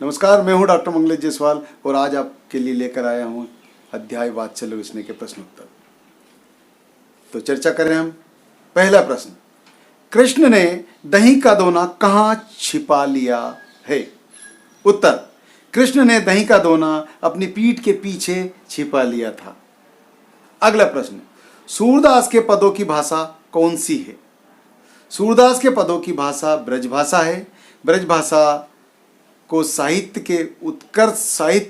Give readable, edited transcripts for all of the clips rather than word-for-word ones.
नमस्कार, मैं हूं डॉक्टर मंगलेश जायसवाल और आज आपके लिए लेकर आया हूं अध्याय वात्सल्य विष्णु के प्रश्न उत्तर। तो चर्चा करें हम। पहला प्रश्न, कृष्ण ने दही का दोना कहां छिपा लिया है? उत्तर, कृष्ण ने दही का दोना अपनी पीठ के पीछे छिपा लिया था। अगला प्रश्न, सूरदास के पदों की भाषा कौन सी है? सूरदास के पदों की भाषा ब्रज भाषा है। ब्रज भाषा को साहित्य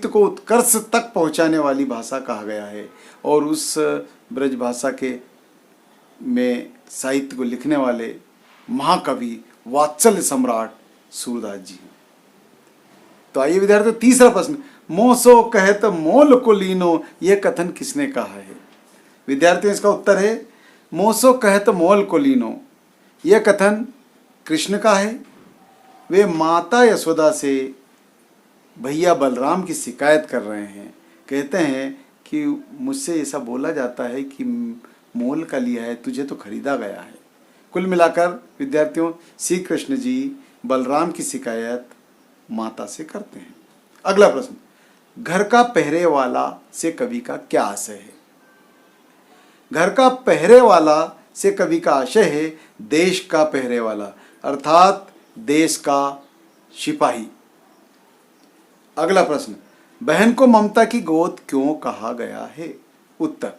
को उत्कर्ष तक पहुंचाने वाली भाषा कहा गया है और उस ब्रज भाषा के में साहित्य को लिखने वाले महाकवि वात्सल्य सम्राट सूरदास जी हैं। तो आइए विद्यार्थियों, तीसरा प्रश्न, मोसो कहत मोल को लीनो, यह कथन किसने कहा है? विद्यार्थियों, इसका उत्तर है मोसो कहत मोल को लीनो। यह कथन कृष्ण का है। वे माता यशोदा से भैया बलराम की शिकायत कर रहे हैं। कहते हैं कि मुझसे ऐसा बोला जाता है कि मोल का लिया है, तुझे तो खरीदा गया है। कुल मिलाकर विद्यार्थियों, श्री कृष्ण जी बलराम की शिकायत माता से करते हैं। अगला प्रश्न, घर का पहरे वाला से कवि का क्या आशय है? घर का पहरे वाला से कवि का आशय है देश का पहरे वाला, अर्थात देश का सिपाही। अगला प्रश्न, बहन को ममता की गोद क्यों कहा गया है? उत्तर,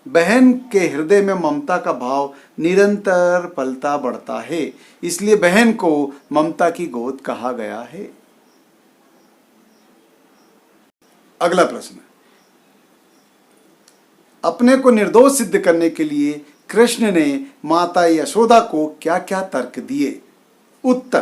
बहन के हृदय में ममता का भाव निरंतर पलता बढ़ता है, इसलिए बहन को ममता की गोद कहा गया है। अगला प्रश्न, अपने को निर्दोष सिद्ध करने के लिए कृष्ण ने माता यशोदा को क्या क्या तर्क दिए? उत्तर,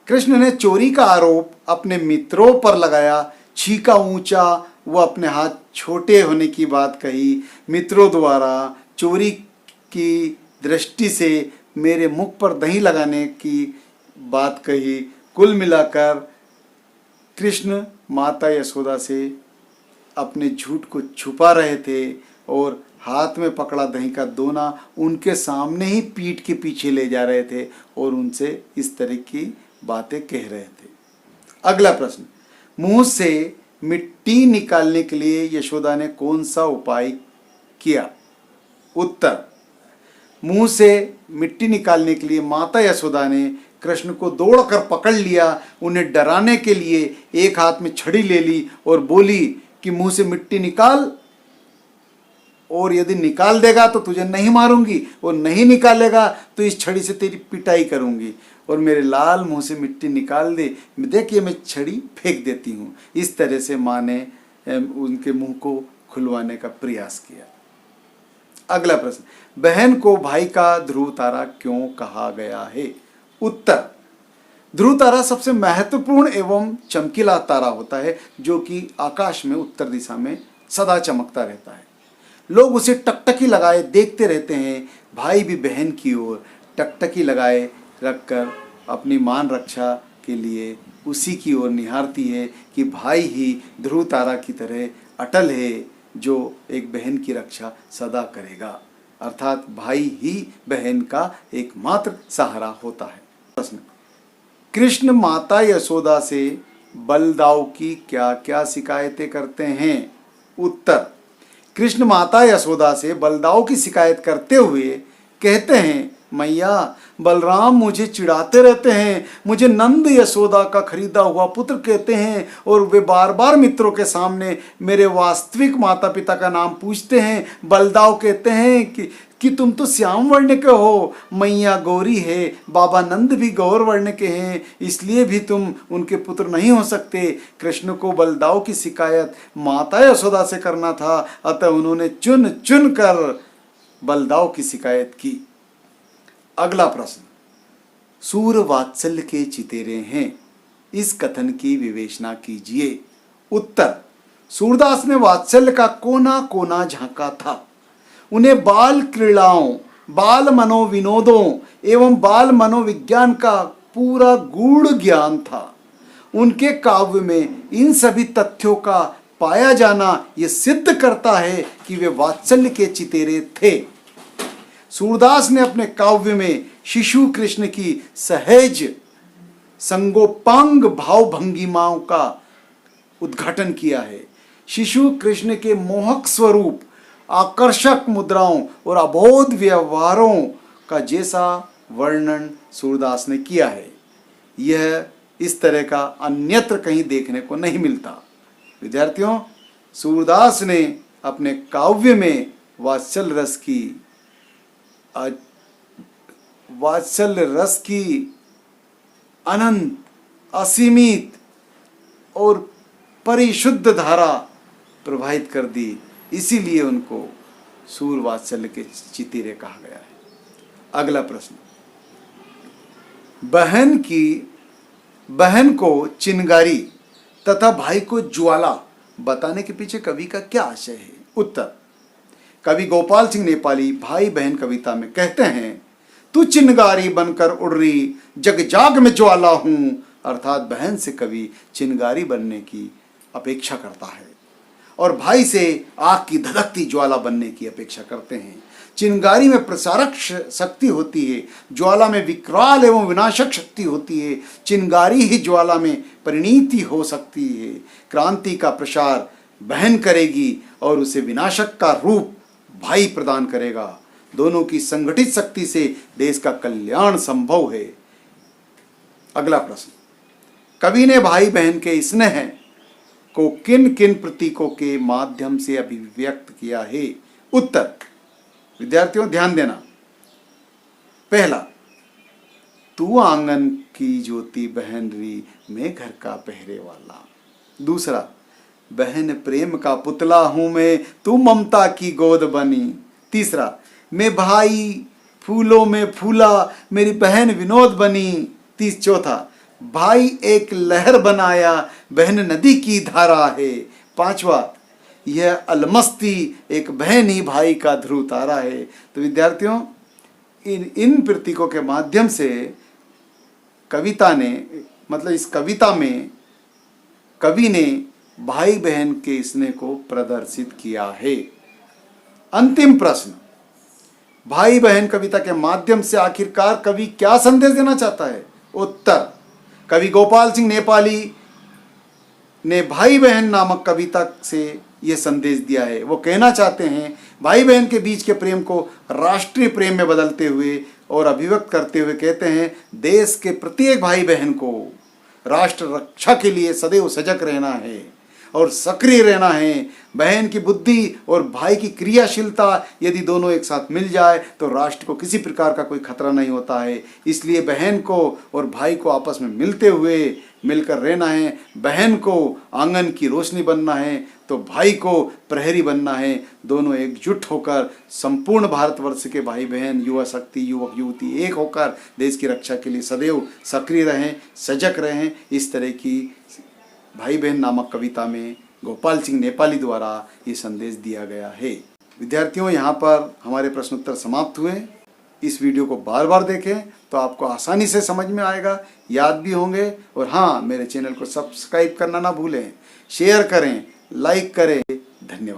कृष्ण ने चोरी का आरोप अपने मित्रों पर लगाया, छीका ऊंचा व अपने हाथ छोटे होने की बात कही, मित्रों द्वारा चोरी की दृष्टि से मेरे मुख पर दही लगाने की बात कही। कुल मिलाकर कृष्ण माता यशोदा से अपने झूठ को छुपा रहे थे और हाथ में पकड़ा दही का दोना उनके सामने ही पीठ के पीछे ले जा रहे थे और उनसे इस तरह की बातें कह रहे थे। अगला प्रश्न, मुंह से मिट्टी निकालने के लिए यशोदा ने कौन सा उपाय किया? उत्तर, मुंह से मिट्टी निकालने के लिए माता यशोदा ने कृष्ण को दौड़कर पकड़ लिया। उन्हें डराने के लिए एक हाथ में छड़ी ले ली और बोली कि मुंह से मिट्टी निकाल, और यदि निकाल देगा तो तुझे नहीं मारूंगी और नहीं निकालेगा तो इस छड़ी से तेरी पिटाई करूंगी, और मेरे लाल मुंह से मिट्टी निकाल दे, देखिए मैं छड़ी फेंक देती हूँ। इस तरह से माँ ने उनके मुंह को खुलवाने का प्रयास किया। अगला प्रश्न, बहन को भाई का ध्रुव तारा क्यों कहा गया है? उत्तर, ध्रुव तारा सबसे महत्वपूर्ण एवं चमकीला तारा होता है जो कि आकाश में उत्तर दिशा में सदा चमकता रहता है। लोग उसे टकटकी लगाए देखते रहते हैं। भाई भी बहन की ओर टकटकी लगाए रखकर अपनी मान रक्षा के लिए उसी की ओर निहारती है कि भाई ही ध्रुव तारा की तरह अटल है जो एक बहन की रक्षा सदा करेगा, अर्थात भाई ही बहन का एकमात्र सहारा होता है। प्रश्न, कृष्ण माता यशोदा से बलदाव की क्या क्या शिकायतें करते हैं? उत्तर, कृष्ण माता यशोदा से बलदाव की शिकायत करते हुए कहते हैं, मैया बलराम मुझे चिढ़ाते रहते हैं, मुझे नंद यशोदा का खरीदा हुआ पुत्र कहते हैं और वे बार बार मित्रों के सामने मेरे वास्तविक माता पिता का नाम पूछते हैं। बलदाव कहते हैं कि तुम तो श्याम वर्ण के हो, मैया गौरी है, बाबा नंद भी गौर वर्ण के हैं, इसलिए भी तुम उनके पुत्र नहीं हो सकते। कृष्ण को बलदाव की शिकायत माता यशोदा से करना था, अतः उन्होंने चुन चुन कर बलदाव की शिकायत की। अगला प्रश्न, सूर वात्सल्य के चितेरे हैं, इस कथन की विवेचना कीजिए। उत्तर, सूरदास ने वात्सल्य का कोना कोना झांका था। उन्हें बाल क्रीड़ाओं, बाल मनोविनोदों एवं बाल मनोविज्ञान का पूरा गूढ़ ज्ञान था। उनके काव्य में इन सभी तथ्यों का पाया जाना यह सिद्ध करता है कि वे वात्सल्य के चितेरे थे। सूरदास ने अपने काव्य में शिशु कृष्ण की सहज संगोपांग भाव भंगिमाओं का उद्घाटन किया है। शिशु कृष्ण के मोहक स्वरूप, आकर्षक मुद्राओं और अबोध व्यवहारों का जैसा वर्णन सूरदास ने किया है, यह इस तरह का अन्यत्र कहीं देखने को नहीं मिलता। विद्यार्थियों, सूरदास ने अपने काव्य में वात्सल्य रस की अनंत, असीमित और परिशुद्ध धारा प्रवाहित कर दी, इसीलिए उनको सूर वात्सल्य के चितीरे कहा गया है। अगला प्रश्न, बहन को चिनगारी तथा भाई को ज्वाला बताने के पीछे कवि का क्या आशय है? उत्तर, कवि गोपाल सिंह नेपाली भाई बहन कविता में कहते हैं, तू चिनगारी बनकर उड़ रही, जग जाग में ज्वाला हूं। अर्थात बहन से कवि चिनगारी बनने की अपेक्षा करता है और भाई से आग की धधकती ज्वाला बनने की अपेक्षा करते हैं। चिनगारी में प्रसारक शक्ति होती है, ज्वाला में विकराल एवं विनाशक शक्ति होती है। चिनगारी ही ज्वाला में परिणीति हो सकती है। क्रांति का प्रसार बहन करेगी और उसे विनाशक का रूप भाई प्रदान करेगा। दोनों की संगठित शक्ति से देश का कल्याण संभव है। अगला प्रश्न, कवि ने भाई बहन के स्नेह को किन किन प्रतीकों के माध्यम से अभिव्यक्त किया है? उत्तर, विद्यार्थियों ध्यान देना। पहला, तू आंगन की ज्योति बहन री, मैं घर का पहरे वाला। दूसरा, बहन प्रेम का पुतला हूं मैं, तू ममता की गोद बनी। तीसरा, मैं भाई फूलों में फूला, मेरी बहन विनोद बनी। चौथा, भाई एक लहर बनाया, बहन नदी की धारा है। पांचवा, यह अलमस्ती एक बहन ही भाई का ध्रुव तारा है। तो विद्यार्थियों, इन प्रतीकों के माध्यम से कविता ने, मतलब इस कविता में कवि ने भाई बहन के स्नेह को प्रदर्शित किया है। अंतिम प्रश्न, भाई बहन कविता के माध्यम से आखिरकार कवि क्या संदेश देना चाहता है? उत्तर, कवि गोपाल सिंह नेपाली ने भाई बहन नामक कविता से यह संदेश दिया है। वो कहना चाहते हैं, भाई बहन के बीच के प्रेम को राष्ट्रीय प्रेम में बदलते हुए और अभिव्यक्त करते हुए कहते हैं, देश के प्रत्येक भाई बहन को राष्ट्र रक्षा के लिए सदैव सजग रहना है और सक्रिय रहना है। बहन की बुद्धि और भाई की क्रियाशीलता यदि दोनों एक साथ मिल जाए तो राष्ट्र को किसी प्रकार का कोई खतरा नहीं होता है। इसलिए बहन को और भाई को आपस में मिलकर रहना है। बहन को आंगन की रोशनी बनना है तो भाई को प्रहरी बनना है। दोनों एकजुट होकर संपूर्ण भारतवर्ष के भाई बहन, युवा शक्ति, युवक युवती एक होकर देश की रक्षा के लिए सदैव सक्रिय रहें, सजग रहें। इस तरह की भाई बहन नामक कविता में गोपाल सिंह नेपाली द्वारा ये संदेश दिया गया है। विद्यार्थियों, यहाँ पर हमारे प्रश्न उत्तर समाप्त हुए। इस वीडियो को बार बार देखें तो आपको आसानी से समझ में आएगा, याद भी होंगे। और हाँ, मेरे चैनल को सब्सक्राइब करना ना भूलें, शेयर करें, लाइक करें। धन्यवाद।